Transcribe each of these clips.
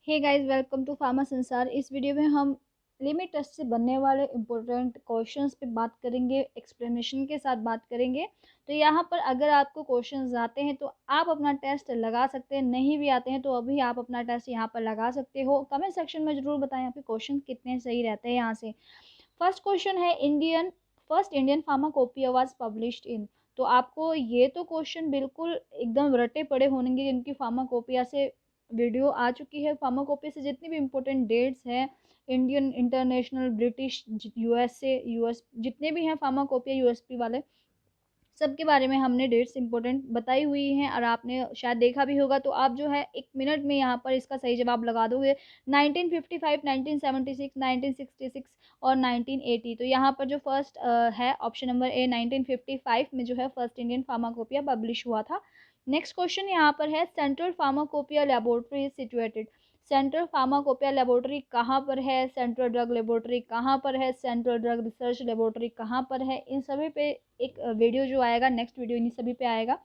Hey guys, welcome to pharma Sansar. इस video में हम लिमिट टेस्ट से बनने वाले इम्पोर्टेंट क्वेश्चंस पे बात करेंगे, एक्सप्लेनेशन के साथ बात करेंगे। तो यहाँ पर अगर आपको क्वेश्चंस आते हैं तो आप अपना टेस्ट लगा सकते हैं, नहीं भी आते हैं तो अभी आप अपना टेस्ट यहाँ पर लगा सकते हो। कमेंट सेक्शन में ज़रूर बताएं आपके क्वेश्चन कितने सही रहते हैं। यहाँ से फर्स्ट क्वेश्चन है, first Indian pharmacopoeia was published in. तो आपको ये तो क्वेश्चन बिल्कुल एकदम रटे पड़े होंगे जिनकी फार्माकोपिया से वीडियो आ चुकी है। फार्माकोपिया से जितनी भी इम्पोर्टेंट डेट्स हैं, Indian, international, British, USA, US, जितने भी हैं फार्माकोपिया यूएसपी वाले, सबके बारे में हमने डेट्स इंपॉर्टेंट बताई हुई हैं और आपने शायद देखा भी होगा। तो आप जो है 1 मिनट में यहाँ पर इसका सही जवाब लगा दोगे। 1955, 1976, 1966 और 1980। तो यहाँ पर जो फर्स्ट है ऑप्शन नंबर ए, 1955 में जो है फर्स्ट इंडियन फार्माकोपिया पब्लिश हुआ था। नेक्स्ट क्वेश्चन यहाँ पर है, central pharmacopoeia laboratory is situated. Central pharmacopoeia laboratory कहाँ पर है, सेंट्रल ड्रग लेबोरेटरी कहाँ पर है, सेंट्रल ड्रग रिसर्च लेबोरेटरी कहाँ पर है, इन सभी पे एक वीडियो जो आएगा, नेक्स्ट वीडियो इन सभी पे आएगा।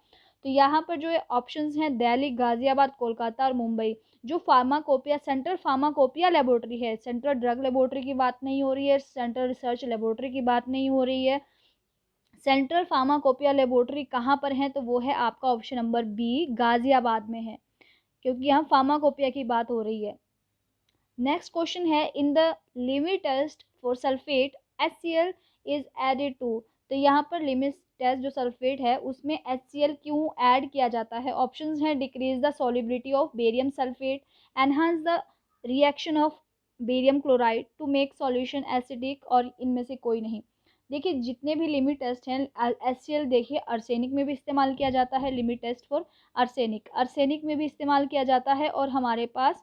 तो यहाँ पर जो है ऑप्शंस हैं दिल्ली, गाजियाबाद, कोलकाता और मुंबई। जो फार्माकोपिया, सेंट्रल फार्माकोपिया लेबोरेटरी है, सेंट्रल ड्रग लेबोरेटरी की बात नहीं हो रही है, सेंट्रल रिसर्च लेबोरेटरी की बात नहीं हो रही है। सेंट्रल फार्माकोपिया लेबोरेटरी कहाँ पर है, तो वो है आपका ऑप्शन नंबर बी, गाजियाबाद में है, क्योंकि यहाँ फार्माकोपिया की बात हो रही है। नेक्स्ट क्वेश्चन है, in the limit test for sulphate HCl is added to. तो यहाँ पर लिमिट टेस्ट जो सल्फेट है उसमें HCl क्यों ऐड किया जाता है। ऑप्शंस हैं, decrease the solubility of barium sulphate, enhance the reaction of barium chloride to make solution acidic, और इनमें से कोई नहीं। देखिए जितने भी लिमिट टेस्ट हैं, HCl देखिए आर्सेनिक में भी इस्तेमाल किया जाता है, लिमिट टेस्ट फॉर आर्सेनिक में भी इस्तेमाल किया जाता है, और हमारे पास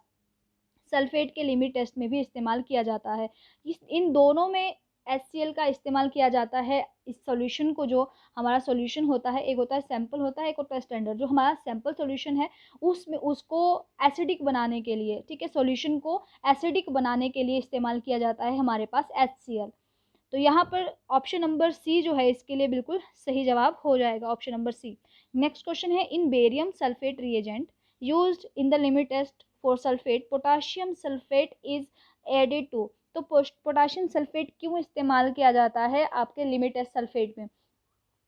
सल्फेट के लिमिट टेस्ट में भी इस्तेमाल किया जाता है। इन दोनों में HCl का इस्तेमाल किया जाता है इस सॉल्यूशन को, जो हमारा सॉल्यूशन होता है, एक होता है सैंपल होता है, एक होता है स्टैंडर्ड। जो हमारा सैंपल सॉल्यूशन है उसमें उसको एसिडिक बनाने के लिए, ठीक है, सॉल्यूशन को एसिडिक बनाने के लिए इस्तेमाल किया जाता है हमारे पास HCl। तो यहाँ पर ऑप्शन नंबर सी जो है इसके लिए बिल्कुल सही जवाब हो जाएगा, option number C. Next question है, in barium sulphate reagent used in the limit test for sulphate potassium sulphate is added to. तो पोटाशियम सल्फेट क्यों इस्तेमाल किया जाता है आपके लिमिट टेस्ट सल्फेट में।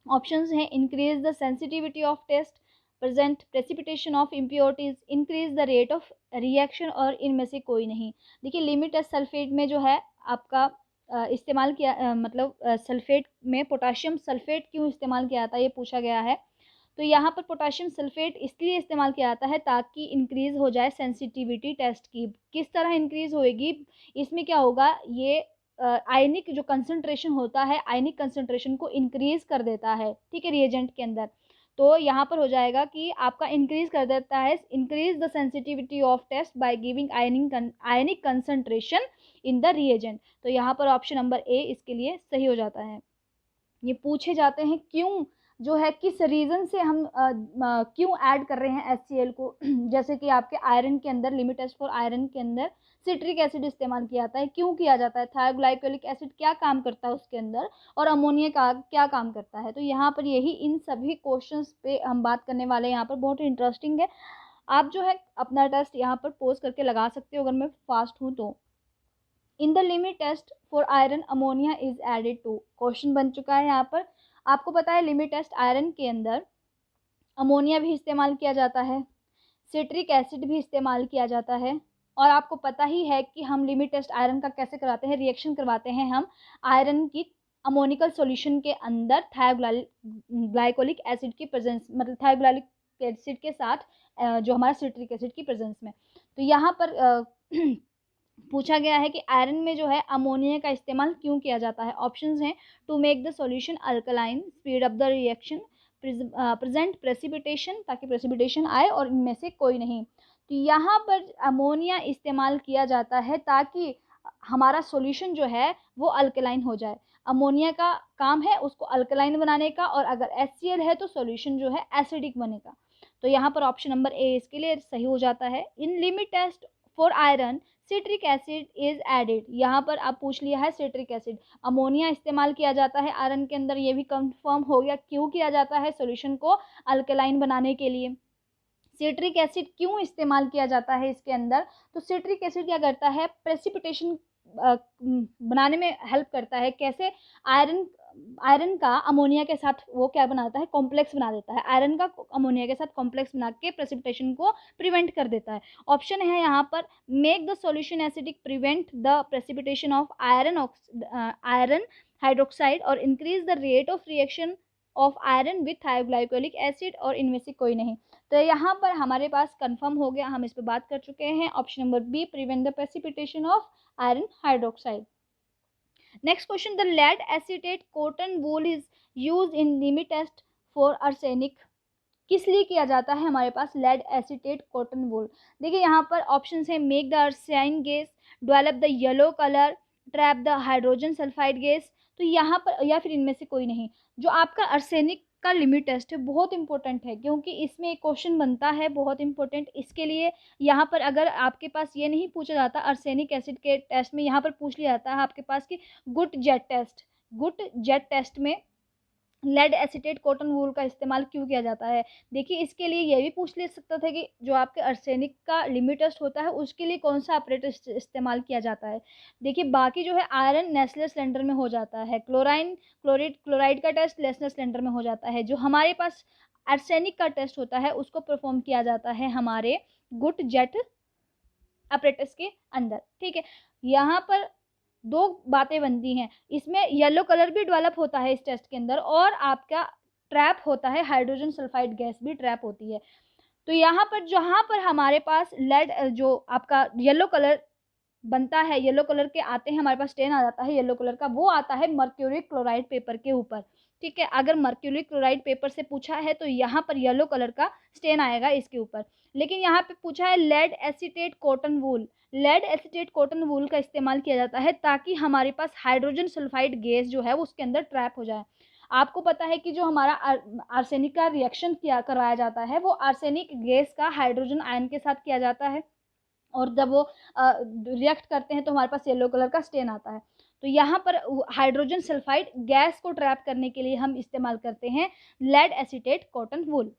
ऑप्शंस हैं, increase the sensitivity of test, present precipitation of impurities, increase the rate of reaction, और इनमें से कोई नहीं। देखिए लिमिट टेस्ट सल्फेट में जो है आपका इस्तेमाल किया मतलब सल्फेट में पोटाशियम सल्फेट क्यों इस्तेमाल किया जाता है ये पूछा गया है। तो यहाँ पर पोटाशियम सल्फेट इसलिए इस्तेमाल किया जाता है ताकि इंक्रीज़ हो जाए सेंसिटिविटी टेस्ट की। किस तरह इंक्रीज़ होएगी, इसमें क्या होगा, ये आयनिक जो कंसंट्रेशन होता है, आयनिक कंसंट्रेशन को इंक्रीज़ कर देता है, ठीक है, रिएजेंट के अंदर। तो यहाँ पर हो जाएगा कि आपका इंक्रीज़ कर देता है, increase the sensitivity of test by giving ionic concentration in the reagent. तो यहाँ पर ऑप्शन नंबर ए इसके लिए सही हो जाता है। ये पूछे जाते हैं क्यों, जो है किस रीज़न से हम क्यों ऐड कर रहे हैं HCl को। जैसे कि आपके आयरन के अंदर, लिमिट टेस्ट फॉर आयरन के अंदर सिट्रिक एसिड इस्तेमाल किया जाता है, क्यों किया जाता है, थायोग्लाइकोलिक एसिड क्या काम करता है उसके अंदर, और अमोनिया का क्या काम करता है। तो यहाँ पर यही इन सभी क्वेश्चंस पे हम बात करने वाले हैं। यहाँ पर बहुत इंटरेस्टिंग है, आप जो है अपना टेस्ट यहाँ पर पोज करके लगा सकते हो अगर मैं फास्ट हूँ तो। In the limit test for iron ammonia is added to, question बन चुका है यहाँ पर। आपको पता है लिमिट टेस्ट आयरन के अंदर अमोनिया भी इस्तेमाल किया जाता है, सिट्रिक एसिड भी इस्तेमाल किया जाता है, और आपको पता ही है कि हम लिमिट टेस्ट आयरन का कैसे करवाते हैं, रिएक्शन करवाते हैं हम आयरन की अमोनिकल सॉल्यूशन के अंदर थायोग्लाइकोलिक एसिड की प्रेजेंस, मतलब थायोग्लाइकोलिक एसिड के साथ जो हमारा सिट्रिक एसिड की प्रेजेंस में। तो यहाँ पर पूछा गया है कि आयरन में जो है अमोनिया का इस्तेमाल क्यों किया जाता है। ऑप्शंस हैं, to make the solution alkaline, speed up the reaction, present precipitation, ताकि प्रेसिपिटेशन आए, और इनमें से कोई नहीं। तो यहाँ पर अमोनिया इस्तेमाल किया जाता है ताकि हमारा सॉल्यूशन जो है वो अल्कलाइन हो जाए। अमोनिया का काम है उसको अल्कलाइन बनाने का, और अगर HCl है तो सॉल्यूशन जो है एसिडिक बनेगा। तो यहाँ पर ऑप्शन नंबर ए इसके लिए सही हो जाता है। In limit test for iron citric acid is added, यहाँ पर आप पूछ लिया है सिट्रिक एसिड, अमोनिया इस्तेमाल किया जाता है आयरन के अंदर, ये भी कंफर्म हो गया क्यों किया जाता है, सॉल्यूशन को अल्कलाइन बनाने के लिए। सिट्रिक एसिड क्यों इस्तेमाल किया जाता है इसके अंदर? तो सिट्रिक एसिड क्या करता है, प्रेसिपिटेशन बनाने में हेल्प करता है। कैसे? आयरन आयरन का अमोनिया के साथ वो क्या बनाता है, कॉम्प्लेक्स बना देता है। आयरन का अमोनिया के साथ कॉम्प्लेक्स बना के प्रेसिपिटेशन को प्रिवेंट कर देता है। ऑप्शन है यहाँ पर, make the solution acidic, prevent the precipitation of iron hydroxide, और increase the rate of reaction of iron with thioglycolic acid, और इनमें से कोई नहीं। तो यहाँ पर हमारे पास कंफर्म हो गया, हम इस पर बात कर चुके हैं। Option number B, prevent the precipitation of iron hydroxide. Next question, the lead acetate cotton wool is use in limit test for arsenic. किस लिए किया जाता है हमारे पास लेड एसीटेट कॉटन वूल? देखिए यहाँ पर ऑप्शन है, make the arsine gas, develop the yellow colour, trap the hydrogen sulphide gas. तो यहाँ पर या फिर इनमें से कोई नहीं। जो आपका आर्सेनिक का लिमिट टेस्ट है बहुत इंपॉर्टेंट है, क्योंकि इसमें एक क्वेश्चन बनता है बहुत इंपॉर्टेंट। इसके लिए यहाँ पर अगर आपके पास ये नहीं पूछा जाता आर्सेनिक एसिड के टेस्ट में, यहाँ पर पूछ लिया जाता है आपके पास कि गुड जेट टेस्ट में लेड एसीटेट कॉटन वूल का इस्तेमाल क्यों किया जाता है। देखिए इसके लिए ये भी पूछ ले सकता था कि जो आपके आर्सेनिक का लिमिट टेस्ट होता है उसके लिए कौन सा ऑपरेटर इस्तेमाल किया जाता है। देखिए बाकी जो है आयरन नेस्ले सिलेंडर में हो जाता है, क्लोराइड का टेस्ट लेसनर सिलेंडर में हो जाता है। जो हमारे पास आर्सेनिक का टेस्ट होता है उसको परफॉर्म किया जाता है हमारे गुड जेट ऑपरेटर्स के अंदर। ठीक है, यहाँ पर दो बातें बनती हैं, इसमें येलो कलर भी डेवलप होता है इस टेस्ट के अंदर, और आपका ट्रैप होता है, हाइड्रोजन सल्फाइड गैस भी ट्रैप होती है। तो यहाँ पर जहाँ पर हमारे पास लेड जो आपका येलो कलर बनता है, येलो कलर के आते हैं हमारे पास, स्टेन आ जाता है येलो कलर का, वो आता है मर्क्यूरी क्लोराइड पेपर के ऊपर। ठीक है, अगर मर्क्यूरी क्लोराइड पेपर से पूछा है तो यहाँ पर येलो कलर का स्टेन आएगा इसके ऊपर। लेकिन यहाँ पे पूछा है lead acetate cotton wool, lead acetate cotton wool का इस्तेमाल किया जाता है ताकि हमारे पास हाइड्रोजन सल्फाइड गैस जो है वो उसके अंदर ट्रैप हो जाए। आपको पता है कि जो हमारा आर्सेनिक का रिएक्शन किया करवाया जाता है वो आर्सेनिक गैस का हाइड्रोजन आयन के साथ किया जाता है, और जब वो रिएक्ट करते हैं तो हमारे पास येलो कलर का स्टेन आता है। तो यहाँ पर हाइड्रोजन सल्फाइड गैस को ट्रैप करने के लिए हम इस्तेमाल करते हैं lead acetate cotton wool.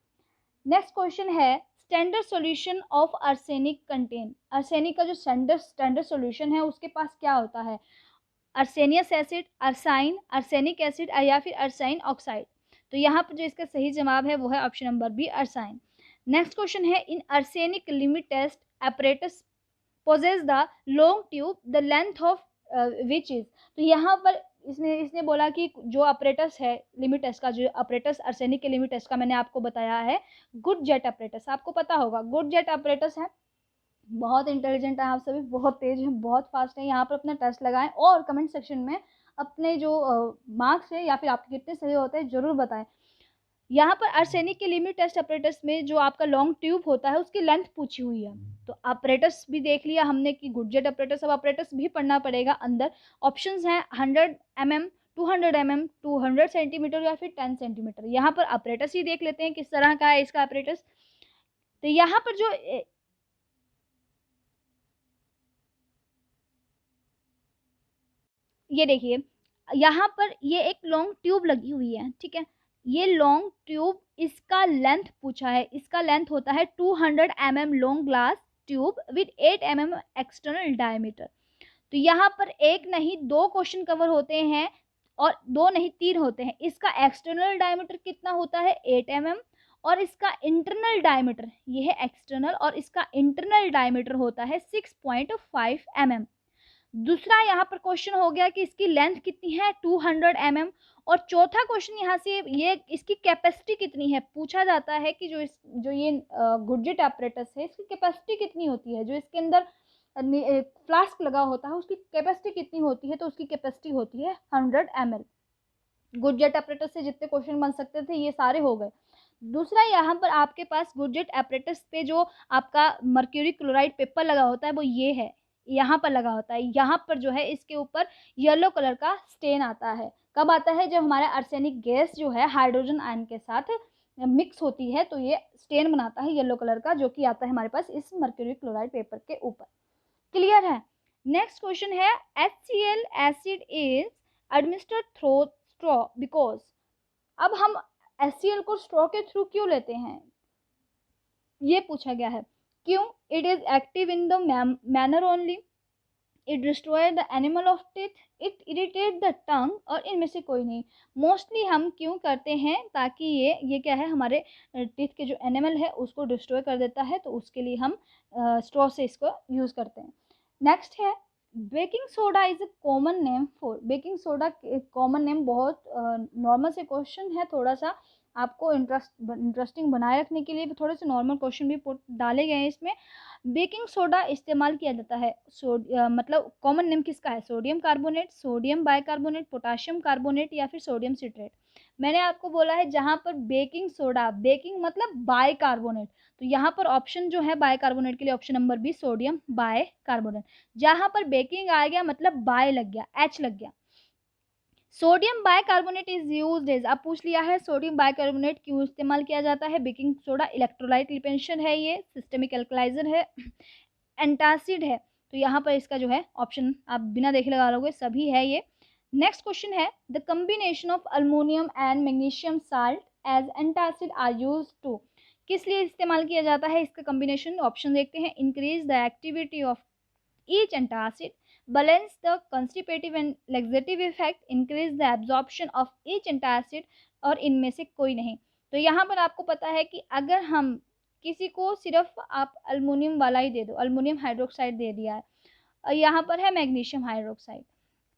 Next question है, standard solution of arsenic contain. Arsenic का जो स्टैंडर्ड सॉल्यूशन है उसके पास क्या होता है? आर्सेनियस एसिड, अरसाइन, आर्सेनिक एसिड, या फिर अरसाइन ऑक्साइड। तो यहाँ पर जो इसका सही जवाब है वो है option number B, arsine. Next question है, in arsenic limit test apparatus possess the long tube the length of which is। तो यहाँ पर इसने बोला कि जो अपरेटस है लिमिट टेस्ट का, जो अपरेटस आर्सेनिक के लिमिट टेस्ट का मैंने आपको बताया है गुड जेट अपरेटस। आपको पता होगा गुड जेट अपरेटस है। बहुत इंटेलिजेंट है आप सभी, बहुत तेज हैं, बहुत फास्ट हैं। यहाँ पर अपना टेस्ट लगाएं और कमेंट सेक्शन में अपने जो मार्क्स है या फिर आपके कितने सही होते हैं ज़रूर बताएं। यहाँ पर आर्सेनिक के लिमिट टेस्ट अपरेटस में जो आपका लॉन्ग ट्यूब होता है उसकी लेंथ पूछी हुई है। तो अपरेटस भी देख लिया हमने कि गुड जेट अपरेटस, अब अपरेटस भी पढ़ना पड़ेगा अंदर। ऑप्शंस हैं 100 mm, 200 mm, 200 सेंटीमीटर या फिर 10 सेंटीमीटर। यहाँ पर अपरेटस ही देख लेते हैं किस तरह का है इसका अपरेटस। तो यहाँ पर जो ये देखिए यहाँ पर ये एक लॉन्ग ट्यूब लगी हुई है। ठीक है, ये लॉन्ग ट्यूब, इसका लेंथ पूछा है, इसका लेंथ होता है 200 mm long glass tube with 8 mm external diameter. तो यहाँ पर एक नहीं दो क्वेश्चन कवर होते हैं, और दो नहीं तीन होते हैं। इसका एक्सटर्नल डायमीटर कितना होता है 8 mm, और इसका इंटरनल डायमीटर, ये है एक्सटर्नल, और इसका इंटरनल डायमीटर होता है 6.5 mm। दूसरा यहाँ पर क्वेश्चन हो गया कि इसकी लेंथ कितनी है 200 mm, और चौथा क्वेश्चन यहाँ से ये इसकी कैपेसिटी कितनी है पूछा जाता है कि जो ये गुड जेट अपरेटस है इसकी कैपेसिटी कितनी होती है। जो इसके अंदर फ्लास्क लगा होता है उसकी कैपेसिटी कितनी होती है? तो उसकी कैपेसिटी होती है 100 ml। गुड जेट अपरेटस से जितने क्वेश्चन बन सकते थे ये सारे हो गए। दूसरा यहाँ पर आपके पास गुड जेट अपरेटस पे जो आपका मर्क्यूरी क्लोराइड पेपर लगा होता है वो ये है, यहाँ पर लगा होता है। यहाँ पर जो है इसके ऊपर येलो कलर का स्टेन आता है। कब आता है? जब हमारा आर्सेनिक गैस जो है हाइड्रोजन आयन के साथ मिक्स होती है तो ये स्टेन बनाता है येलो कलर का, जो कि आता है हमारे पास इस मर्क्यूरी क्लोराइड पेपर के ऊपर। क्लियर है? नेक्स्ट क्वेश्चन है, HCl acid is administered through straw because. अब हम HCl को स्ट्रॉ के थ्रू क्यों लेते हैं? ये पूछा गया है। क्यों? It is active in the manner only, it destroy the animal of teeth, it irritate the tongue, और इनमें से कोई नहीं। मोस्टली हम क्यों करते हैं? ताकि ये क्या है, हमारे टीथ के जो एनिमल है उसको डिस्ट्रॉय कर देता है, तो उसके लिए हम स्ट्रॉ से इसको यूज़ करते हैं। नेक्स्ट है baking soda is a common name for. Baking soda common name, बहुत नॉर्मल से क्वेश्चन है, थोड़ा सा आपको इंटरेस्टिंग बनाए रखने के लिए थोड़े से नॉर्मल क्वेश्चन भी डाले गए हैं इसमें। बेकिंग सोडा इस्तेमाल किया जाता है, मतलब कॉमन नेम किसका है? Sodium carbonate, sodium bicarbonate, potassium carbonate या फिर सोडियम सिट्रेट। मैंने आपको बोला है जहाँ पर बेकिंग सोडा, बेकिंग मतलब बाइकार्बोनेट, तो यहाँ पर ऑप्शन जो है बाइकार्बोनेट के लिए option number B, sodium bicarbonate. जहाँ पर बेकिंग आ गया मतलब बाय लग गया, एच लग गया। Sodium bicarbonate is used as, अब पूछ लिया है सोडियम बाइकार्बोनेट क्यों इस्तेमाल किया जाता है। बेकिंग सोडा इलेक्ट्रोलाइट रिपेंशन है, ये सिस्टमिक एल्कलाइजर है, एंटासिड है, तो यहाँ पर इसका जो है ऑप्शन आप बिना देखे लगा लोगे, सभी है ये। नेक्स्ट क्वेश्चन है the combination of aluminium and magnesium salt as antacid are use to, किस लिए इस्तेमाल किया जाता है इसका कम्बिनेशन? ऑप्शन देखते हैं। Increase the activity of each antacid, balance the constipative and laxative effect, increase the absorption of each antacid, और इनमें से कोई नहीं। तो यहाँ पर आपको पता है कि अगर हम किसी को सिर्फ आप अल्मोनियम वाला ही दे दो, अल्मोनियम हाइड्रोक्साइड दे दिया है, और यहाँ पर है मैग्नीशियम हाइड्रोक्साइड।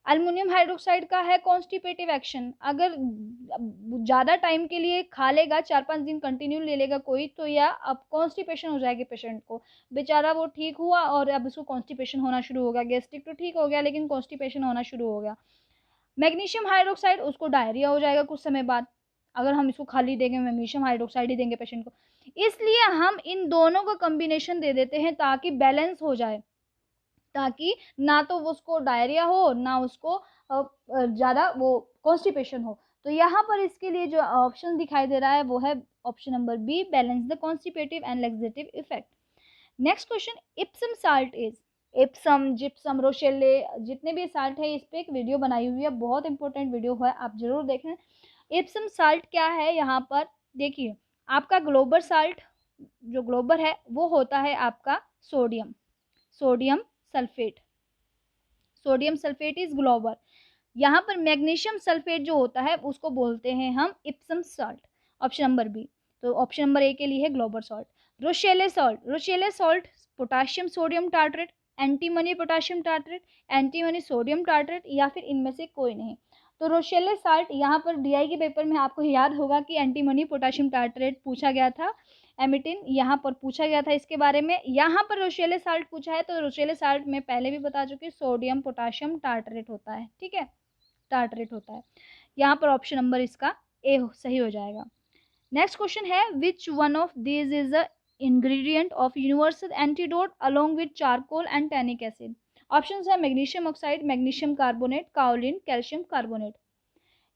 अल्मोनियम हाइड्रोक्साइड का है कॉन्स्टिपेटिव एक्शन, अगर ज़्यादा टाइम के लिए खा लेगा, 4-5 दिन कंटिन्यू ले लेगा कोई, तो या अब कॉन्स्टिपेशन हो जाएगी पेशेंट को, बेचारा वो ठीक हुआ और अब उसको कॉन्स्टिपेशन होना शुरू हो गया। गैस्ट्रिक तो ठीक हो गया लेकिन कॉन्स्टिपेशन होना शुरू हो गया। मैग्नीशियम हाइड्रोक्साइड, उसको डायरिया हो जाएगा कुछ समय बाद, अगर हम इसको खाली देंगे, मैग्नीशियम हाइड्रोक्साइड ही देंगे पेशेंट को। इसलिए हम इन दोनों का कम्बिनेशन दे देते हैं ताकि बैलेंस हो जाए, ताकि ना तो उसको डायरिया हो ना उसको ज़्यादा वो कॉन्स्टिपेशन हो। तो यहाँ पर इसके लिए जो ऑप्शन दिखाई दे रहा है वो है option number B, balance the constipative and laxative effect. Next question, Epsom salt is, Epsom, gypsum, Rochelle, जितने भी साल्ट है इस पर एक वीडियो बनाई हुई है, बहुत इंपॉर्टेंट वीडियो है, आप जरूर देखें। इप्सम साल्ट क्या है? यहाँ पर देखिए, आपका ग्लोबल साल्ट, जो ग्लोबल है वो होता है आपका sodium, sodium sulphate, sodium sulphate is global. यहाँ पर मैग्नीशियम सल्फेट जो होता है उसको बोलते हैं हम Epsom salt, option number B. तो ऑप्शन नंबर ए के लिए है global salt. Rochelle salt, Rochelle salt potassium sodium tartrate, antimony potassium tartrate, antimony sodium tartrate, या फिर इनमें से कोई नहीं। तो रोशेले साल्ट, यहाँ पर डीआई के पेपर में आपको याद होगा कि एंटीमनी पोटाशियम टार्ट्रेट पूछा गया था, एमिटिन यहाँ पर पूछा गया था इसके बारे में। यहाँ पर रोशेले साल्ट पूछा है, तो रोशेले साल्ट में पहले भी बता चुकी, सोडियम पोटाशियम टार्ट्रेट होता है, ठीक है, टार्ट्रेट होता है। यहाँ पर ऑप्शन नंबर इसका ए सही हो जाएगा। नेक्स्ट क्वेश्चन है which one of these is a ingredient of universal antidote along with charcoal and tannic acid. Options है magnesium oxide, magnesium carbonate, kaolin, calcium carbonate.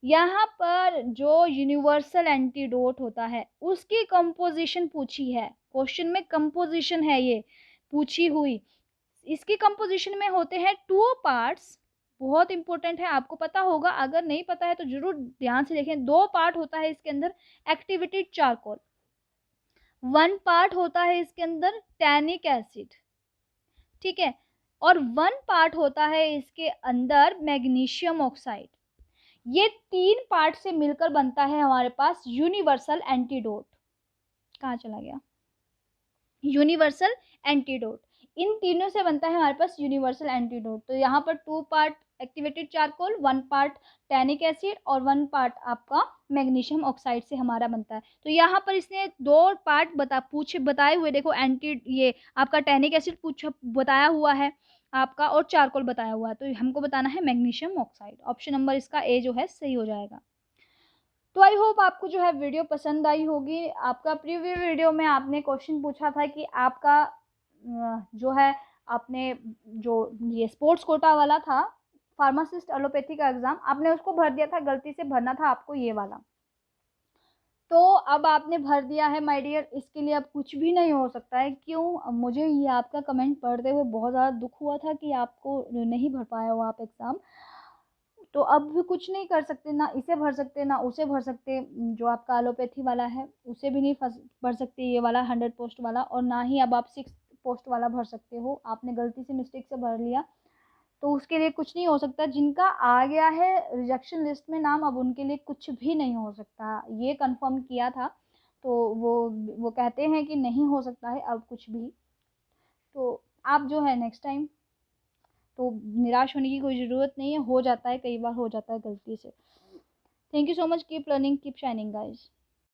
यहाँ पर जो यूनिवर्सल एंटीडोट होता है उसकी कंपोजिशन पूछी है, क्वेश्चन में कंपोजिशन है ये पूछी हुई। इसकी कंपोजिशन में होते हैं 2 पार्ट्स, बहुत इंपॉर्टेंट है, आपको पता होगा, अगर नहीं पता है तो जरूर ध्यान से देखें। 2 पार्ट होता है इसके अंदर एक्टिवेटेड चारकोल, 1 पार्ट होता है इसके अंदर टैनिक एसिड, ठीक है, और 1 पार्ट होता है इसके अंदर मैग्नीशियम ऑक्साइड। ये 3 पार्ट से मिलकर बनता है हमारे पास यूनिवर्सल एंटीडोट। कहाँ चला गया? यूनिवर्सल एंटीडोट, इन तीनों से बनता है हमारे पास यूनिवर्सल एंटीडोट। तो यहाँ पर 2 part activated charcoal, 1 part tannic acid और 1 पार्ट आपका मैग्नीशियम ऑक्साइड से हमारा बनता है। तो यहाँ पर इसने 2 पार्ट बताए हुए, देखो ये आपका टैनिक एसिड बताया हुआ है आपका, और चारकोल बताया हुआ है, तो हमको बताना है मैग्नीशियम ऑक्साइड। ऑप्शन नंबर इसका ए जो है सही हो जाएगा। तो आई होप आपको जो है वीडियो पसंद आई होगी। आपका प्रीवियस वीडियो में आपने क्वेश्चन पूछा था कि आपका जो है, आपने जो ये स्पोर्ट्स कोटा वाला था, फार्मासिस्ट एलोपैथी का एग्ज़ाम, आपने उसको भर दिया था, गलती से भरना था आपको ये वाला, तो अब आपने भर दिया है माय डियर, इसके लिए अब कुछ भी नहीं हो सकता है। क्यों? अब मुझे ये आपका कमेंट पढ़ते हुए बहुत ज़्यादा दुख हुआ था कि आपको नहीं भर पाया हो आप एग्ज़ाम। तो अब भी कुछ नहीं कर सकते, ना इसे भर सकते ना उसे भर सकते। जो आपका एलोपैथी वाला है उसे भी नहीं भर सकते, ये वाला 100 पोस्ट वाला, और ना ही अब आप 6 पोस्ट वाला भर सकते हो। आपने गलती से मिस्टेक से भर लिया तो उसके लिए कुछ नहीं हो सकता। जिनका आ गया है रिजेक्शन लिस्ट में नाम, अब उनके लिए कुछ भी नहीं हो सकता, ये कंफर्म किया था। तो वो कहते हैं कि नहीं हो सकता है अब कुछ भी। तो आप जो है नेक्स्ट टाइम तो निराश होने की कोई ज़रूरत नहीं है, हो जाता है, कई बार हो जाता है गलती से। Thank you so much, keep learning, keep shining guys.